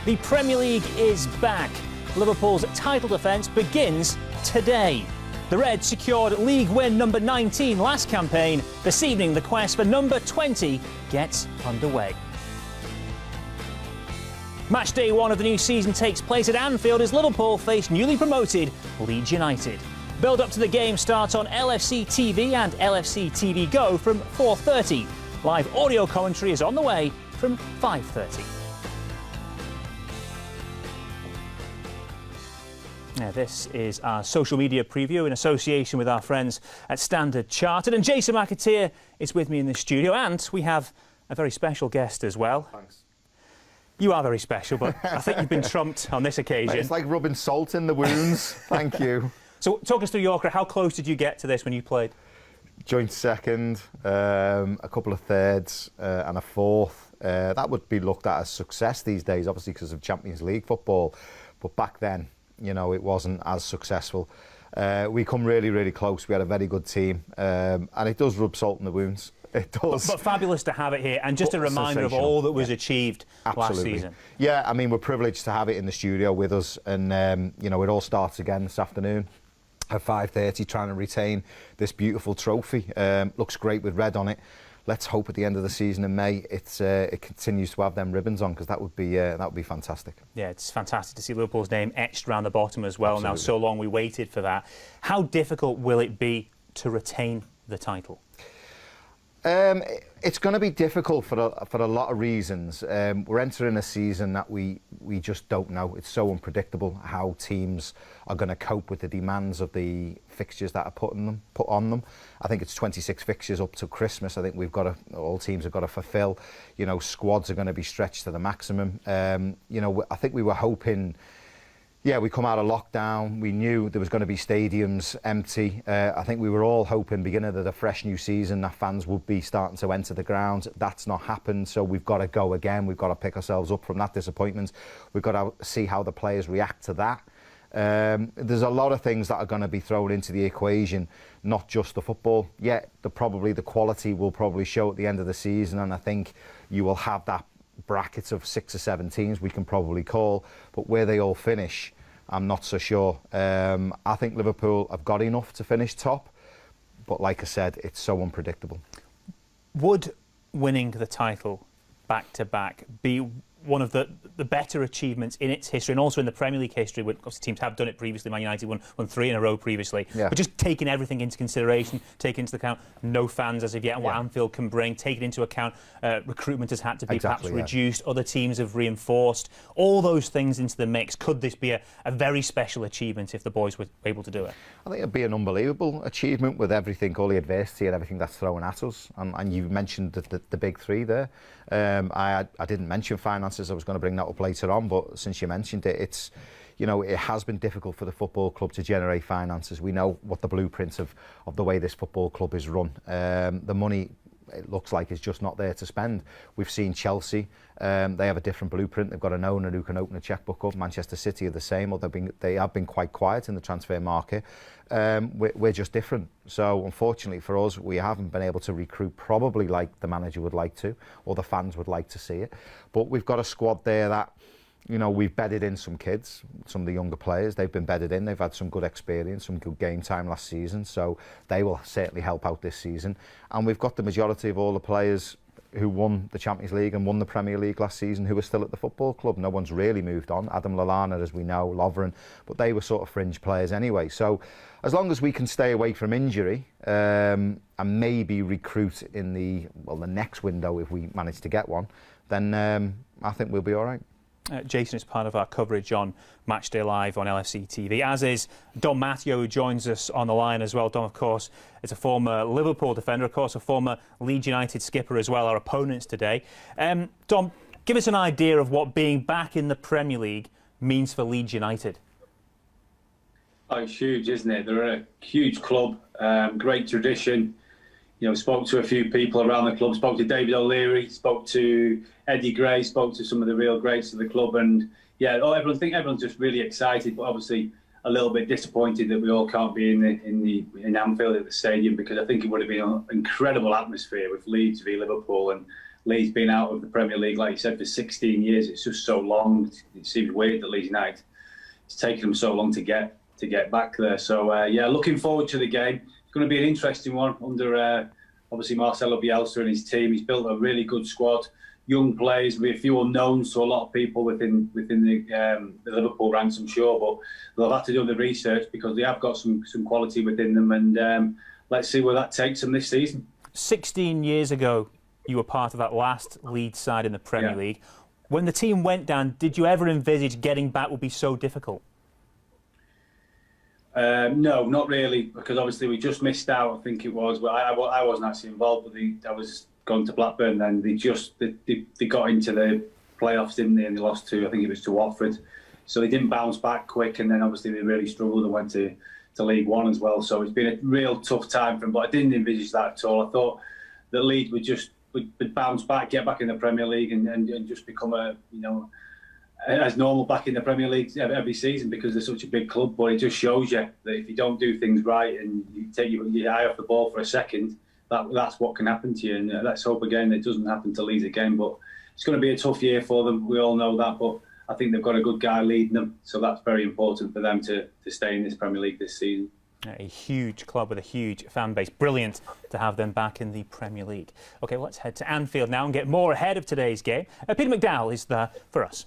The Premier League is back. Liverpool's title defence begins today. The Reds secured league win number 19 last campaign. This evening, the quest for number 20 gets underway. Match day one of the new season takes place at Anfield as Liverpool face newly promoted Leeds United. Build up to the game starts on LFC TV and LFC TV Go from 4:30. Live audio commentary is on the way from 5:30. Now, this is our social media preview in association with our friends at Standard Chartered. And Jason McAteer is with me in the studio, and we have a very special guest as well. Thanks. You are very special, but I think you've been trumped on this occasion. It's like rubbing salt in the wounds. Thank you. So talk us through your career. How close did you get to this when you played? Joint second, a couple of thirds and a fourth. That would be looked at as success these days, obviously because of Champions League football. But back then, you know, it wasn't as successful. We come really, really close. We had a very good team, and it does rub salt in the wounds. It does. But fabulous to have it here, and just a reminder of all that was achieved last season. Yeah, I mean, we're privileged to have it in the studio with us, and you know, it all starts again this afternoon at 5:30, trying to retain this beautiful trophy. Looks great with red on it. Let's hope at the end of the season in May it continues to have them ribbons on, because that would be fantastic. Yeah, it's fantastic to see Liverpool's name etched around the bottom as well. Absolutely. Now, so long we waited for that. How difficult will it be to retain the title? It's going to be difficult for a lot of reasons. We're entering a season that we just don't know. It's so unpredictable how teams are going to cope with the demands of the fixtures that are put on them. I think it's 26 fixtures up to Christmas. I think all teams have got to fulfil. You know, squads are going to be stretched to the maximum. You know, I think we were hoping. Yeah, we come out of lockdown. We knew there was going to be stadiums empty. I think we were all hoping, beginning of the fresh new season, that fans would be starting to enter the grounds. That's not happened, so we've got to go again. We've got to pick ourselves up from that disappointment. We've got to see how the players react to that. There's a lot of things that are going to be thrown into the equation, not just the football. Yeah, the quality will probably show at the end of the season, and I think you will have that brackets of 6 or 7 teams we can probably call, but where they all finish, I'm not so sure. I think Liverpool have got enough to finish top, but like I said, it's so unpredictable. Would winning the title back to back be one of the better achievements in its history, and also in the Premier League history? Obviously teams have done it previously. Man United won 3 in a row previously. Yeah. But just taking everything into consideration, taking into account no fans as of yet, and what Anfield can bring, taking into account recruitment has had to be perhaps reduced, other teams have reinforced, all those things into the mix. Could this be a very special achievement if the boys were able to do it? I think it'd be an unbelievable achievement with everything, all the adversity and everything that's thrown at us. And you mentioned the big three there. I didn't mention finances. I was going to bring that up later on, but since you mentioned it, it's, you know, it has been difficult for the football club to generate finances. We know what the blueprint of the way this football club is run. The money, it looks like, is just not there to spend. We've seen Chelsea, they have a different blueprint. They've got an owner who can open a checkbook up. Manchester City are the same, or they have been quite quiet in the transfer market. We're just different. So unfortunately for us, we haven't been able to recruit probably like the manager would like to, or the fans would like to see it. But we've got a squad there that, you know, we've bedded in some kids, some of the younger players. They've been bedded in. They've had some good experience, some good game time last season. So they will certainly help out this season. And we've got the majority of all the players who won the Champions League and won the Premier League last season who are still at the football club. No one's really moved on. Adam Lallana, as we know, Lovren, but they were sort of fringe players anyway. So as long as we can stay away from injury and maybe recruit in the next window, if we manage to get one, then I think we'll be all right. Jason is part of our coverage on Matchday Live on LFC TV, as is Dom Matteo, who joins us on the line as well. Dom, of course, is a former Liverpool defender, of course, a former Leeds United skipper as well, our opponents today. Dom, give us an idea of what being back in the Premier League means for Leeds United. Oh, it's huge, isn't it? They're a huge club, great tradition. You know, spoke to a few people around the club, spoke to David O'Leary, spoke to Eddie Gray, spoke to some of the real greats of the club, and yeah, everyone's just really excited, but obviously a little bit disappointed that we all can't be in Anfield at the stadium, because I think it would have been an incredible atmosphere with Leeds v Liverpool, and Leeds been out of the Premier League, like you said, for 16 years. It's just so long. It seems weird that Leeds United, it's taken them so long to get back there. So yeah, looking forward to the game. It's going to be an interesting one under obviously Marcelo Bielsa and his team. He's built a really good squad, young players. There'll be a few unknowns to a lot of people within the Liverpool ranks, I'm sure, but they'll have to do the research because they have got some quality within them, and let's see where that takes them this season. 16 years ago, you were part of that last Leeds side in the Premier League. When the team went down, did you ever envisage getting back would be so difficult? No, not really, because obviously we just missed out. I think it was. Well, I wasn't actually involved, but I was going to Blackburn. Then they got into the playoffs, didn't they? And they lost to, I think it was to Watford. So they didn't bounce back quick, and then obviously they really struggled and went to League One as well. So it's been a real tough time for them. But I didn't envisage that at all. I thought that Leeds would bounce back, get back in the Premier League, and just become as normal back in the Premier League every season because they're such a big club. But it just shows you that if you don't do things right and you take your eye off the ball for a second, that's what can happen to you. And let's hope again it doesn't happen to Leeds again. But it's going to be a tough year for them. We all know that. But I think they've got a good guy leading them, so that's very important for them to stay in this Premier League this season. A huge club with a huge fan base. Brilliant to have them back in the Premier League. OK, well, let's head to Anfield now and get more ahead of today's game. Peter McDowell is there for us.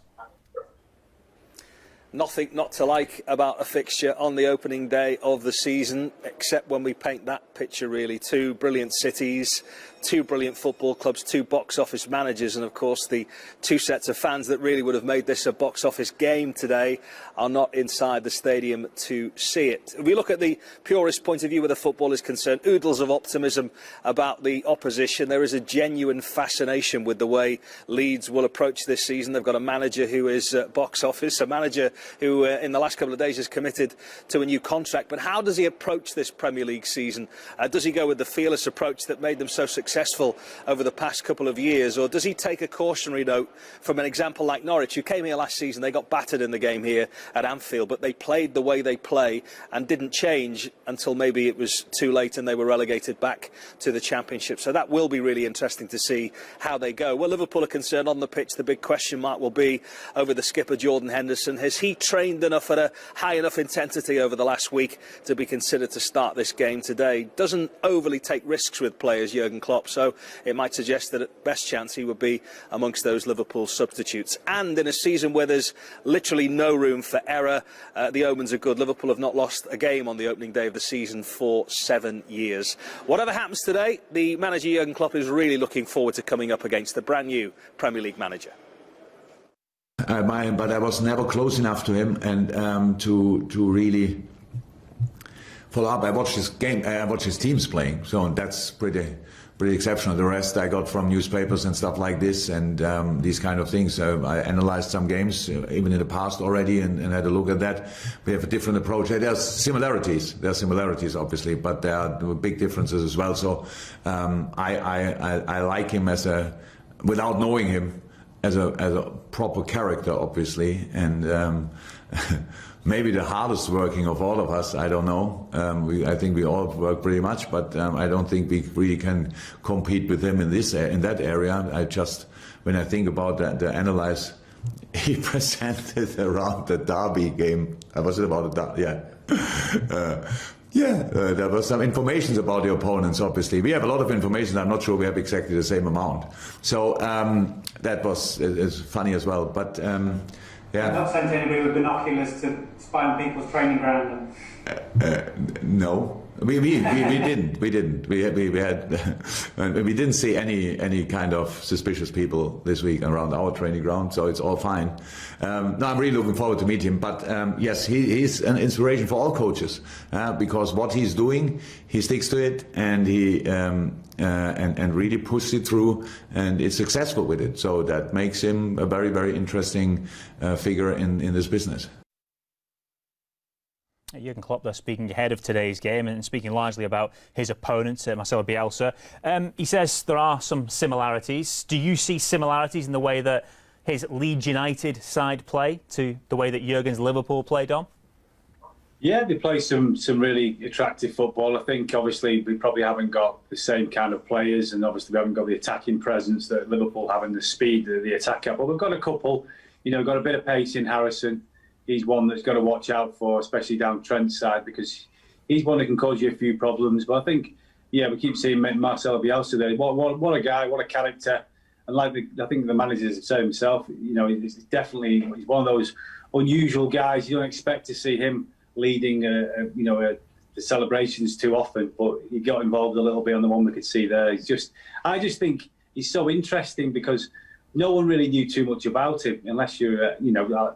Nothing not to like about a fixture on the opening day of the season, except when we paint that picture, really. Two brilliant cities, two brilliant football clubs, two box office managers, and of course the two sets of fans that really would have made this a box office game today are not inside the stadium to see it. If we look at the purest point of view where the football is concerned, oodles of optimism about the opposition. There is a genuine fascination with the way Leeds will approach this season. They've got a manager who is box office, a manager who in the last couple of days has committed to a new contract. But how does he approach this Premier League season? Does he go with the fearless approach that made them so successful over the past couple of years, or does he take a cautionary note from an example like Norwich, who came here last season? They got battered in the game here at Anfield, but they played the way they play and didn't change until maybe it was too late and they were relegated back to the Championship. So that will be really interesting to see how they go. Well, Liverpool are concerned on the pitch. The big question mark will be over the skipper, Jordan Henderson. Has he trained enough at a high enough intensity over the last week to be considered to start this game today? Doesn't overly take risks with players, Jurgen Klopp, so it might suggest that at best chance he would be amongst those Liverpool substitutes. And in a season where there's literally no room for error, the omens are good. Liverpool have not lost a game on the opening day of the season for 7 years. Whatever happens today, the manager Jurgen Klopp is really looking forward to coming up against the brand new Premier League manager. I admire him, but I was never close enough to him, and to really follow up. I watched his game. I watched his teams playing, so that's pretty exceptional. The rest I got from newspapers and stuff like this, and these kind of things. I analyzed some games, even in the past already, and had a look at that. We have a different approach. There's similarities. There are similarities, obviously, but there are big differences as well. So I like him without knowing him, as a proper character, obviously, and maybe the hardest working of all of us. I don't know. I think we all work pretty much, but I don't think we really can compete with him in that area. When I think about the analyze he presented around the derby game. Was it about the derby? Yeah. There were some information about the opponents, obviously. We have a lot of information. I'm not sure we have exactly the same amount. So that was funny as well. But yeah. I've not sent anybody with binoculars to spy on people's training ground. No. We didn't. We didn't see any kind of suspicious people this week around our training ground, so it's all fine. No, I'm really looking forward to meet him. But yes, he's an inspiration for all coaches because what he's doing, he sticks to it, and he and really pushes it through, and is successful with it. So that makes him a very, very interesting figure in this business. Jurgen Klopp there speaking ahead of today's game and speaking largely about his opponent, Marcelo Bielsa. He says there are some similarities. Do you see similarities in the way that his Leeds United side play to the way that Jurgen's Liverpool played on? Yeah, they play some really attractive football. I think obviously we probably haven't got the same kind of players, and obviously we haven't got the attacking presence that Liverpool have and the speed that the attack have. But we've got a couple, got a bit of pace in Harrison. He's one that's got to watch out for, especially down Trent's side, because he's one that can cause you a few problems. But I think, we keep seeing Marcelo Bielsa there. What a guy, what a character. And I think the manager has said himself, he's one of those unusual guys. You don't expect to see him leading, the celebrations too often, but he got involved a little bit on the one we could see there. I just think he's so interesting because no one really knew too much about him, unless you're,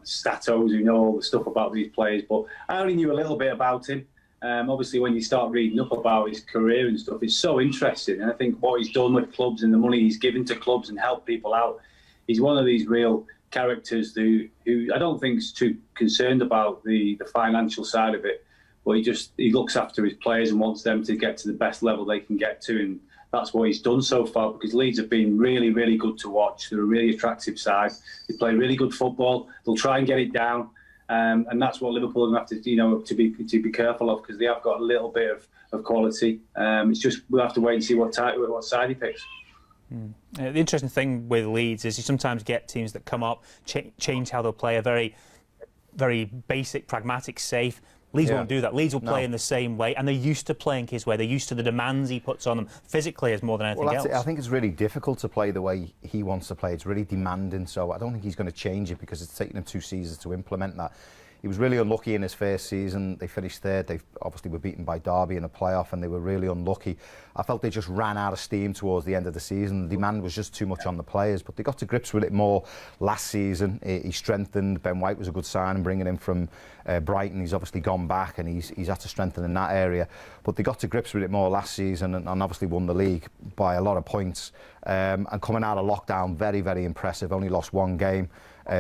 statos who know all the stuff about these players. But I only knew a little bit about him. Obviously, when you start reading up about his career and stuff, it's so interesting. And I think what he's done with clubs and the money he's given to clubs and helped people out, he's one of these real characters who I don't think is too concerned about the financial side of it, but he looks after his players and wants them to get to the best level they can get to, and that's what he's done so far, because Leeds have been really, really good to watch. They're a really attractive side. They play really good football. They'll try and get it down, and that's what Liverpool are going to have to be careful of, because they have got a little bit of quality. It's just we'll have to wait and see what side he picks. The interesting thing with Leeds is you sometimes get teams that come up, change how they'll play, a very, very basic, pragmatic, safe. Leeds won't do that. Leeds will play in the same way, and they're used to playing his way. They're used to the demands he puts on them physically as more than anything else. I think it's really difficult to play the way he wants to play. It's really demanding, so I don't think he's going to change it because it's taken him 2 seasons to implement that. He was really unlucky in his first season. They finished third. They obviously were beaten by Derby in a playoff, and they were really unlucky. I felt they just ran out of steam towards the end of the season. The demand was just too much on the players, but they got to grips with it more last season. He strengthened. Ben White was a good sign, bringing him from Brighton. He's obviously gone back, and he's had to strengthen in that area. But they got to grips with it more last season, and obviously won the league by a lot of points. And coming out of lockdown, very, very impressive. Only lost 1 game.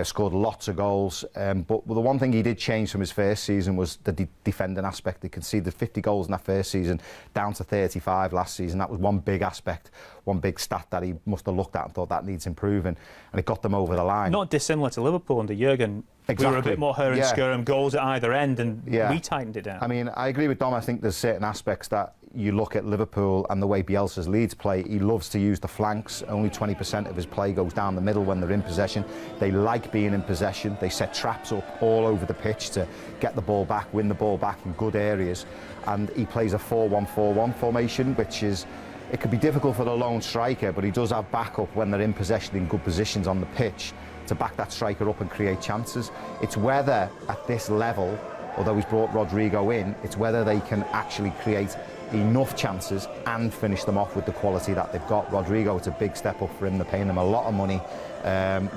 Scored lots of goals, but the one thing he did change from his first season was the defending aspect. He conceded 50 goals in that first season, down to 35 last season. That was one big aspect, one big stat that he must have looked at and thought that needs improving, and it got them over the line. Not dissimilar to Liverpool under Jurgen. Exactly. We were a bit more her and Skurram, goals at either end, and we tightened it down. I mean, I agree with Dom. I think there's certain aspects that you look at Liverpool and the way Bielsa's Leeds play. He loves to use the flanks. Only 20% of his play goes down the middle when they're in possession. They like being in possession. They set traps up all over the pitch to get the ball back, win the ball back in good areas. And he plays a 4-1-4-1 formation, which is, it could be difficult for the lone striker, but he does have backup when they're in possession in good positions on the pitch to back that striker up and create chances. It's whether at this level, although he's brought Rodrigo in, it's whether they can actually create enough chances and finish them off with the quality that they've got. Rodrigo, it's a big step up for him. They're paying him a lot of money.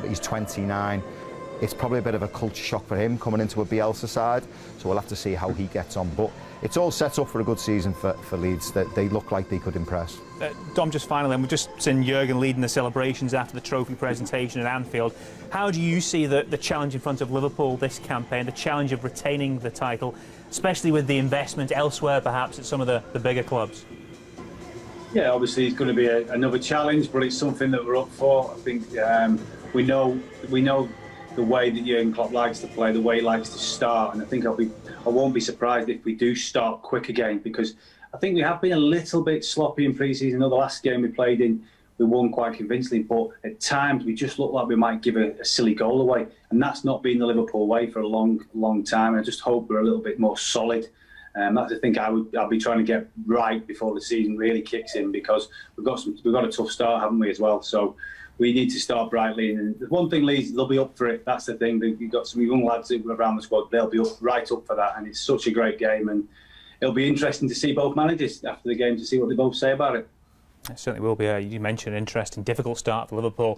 He's 29. It's probably a bit of a culture shock for him coming into a Bielsa side, so we'll have to see how he gets on. But it's all set up for a good season for Leeds. They look like they could impress. Dom, just finally, and we've just seen Jurgen leading the celebrations after the trophy presentation at Anfield. How do you see the challenge in front of Liverpool this campaign, the challenge of retaining the title, especially with the investment elsewhere, perhaps, at some of the bigger clubs? Yeah, obviously it's going to be another challenge, but it's something that we're up for. I think we know the way that Jurgen Klopp likes to play, the way he likes to start, and I think I won't be surprised if we do start quick again, because I think we have been a little bit sloppy in pre-season. I know the last game we played in, we won quite convincingly, but at times we just look like we might give a silly goal away, and that's not been the Liverpool way for a long time. I just hope we're a little bit more solid. That's the thing I'll be trying to get right before the season really kicks in, because we've got a tough start, haven't we, as well? So we need to start brightly. And the one thing, Leeds, they'll be up for it. That's the thing. We've got some young lads around the squad. They'll be right up for that. And it's such a great game. And it'll be interesting to see both managers after the game to see what they both say about it. It certainly will be. You mentioned an interesting, difficult start for Liverpool.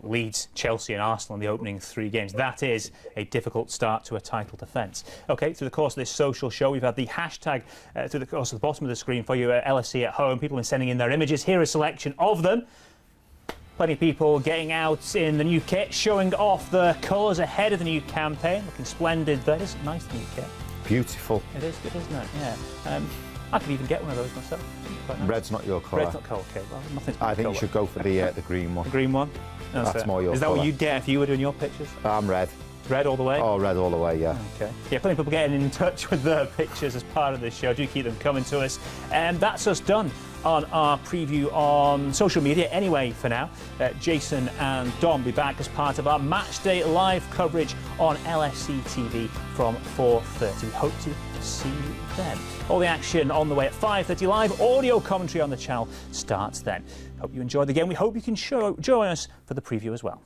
Leeds, Chelsea and Arsenal in the opening 3 games. That is a difficult start to a title defence. OK, through the course of this social show, we've had the hashtag through the course of the bottom of the screen for you, LSC at home. People have been sending in their images. Here are a selection of them. Plenty of people getting out in the new kit, showing off the colours ahead of the new campaign. Looking splendid. That is nice, the new kit. Beautiful. It is good, isn't it? Yeah. I could even get one of those myself. Quite nice. Red's not your colour. Red's not colour, OK. Well, nothing's I think you should go for the green one. The green one? That's more your Is that colour. what you'd get if you were doing your pictures? I'm red. Red all the way? Oh, red all the way, yeah. Okay. Yeah, plenty of people getting in touch with the pictures as part of this show. Do keep them coming to us. And that's us done on our preview on social media anyway for now. Jason and Dom will be back as part of our match day live coverage on LFC TV from 4:30. Hope to see you then. All the action on the way at 5:30 live. Audio commentary on the channel starts then. Hope you enjoyed the game. We hope you can join us for the preview as well.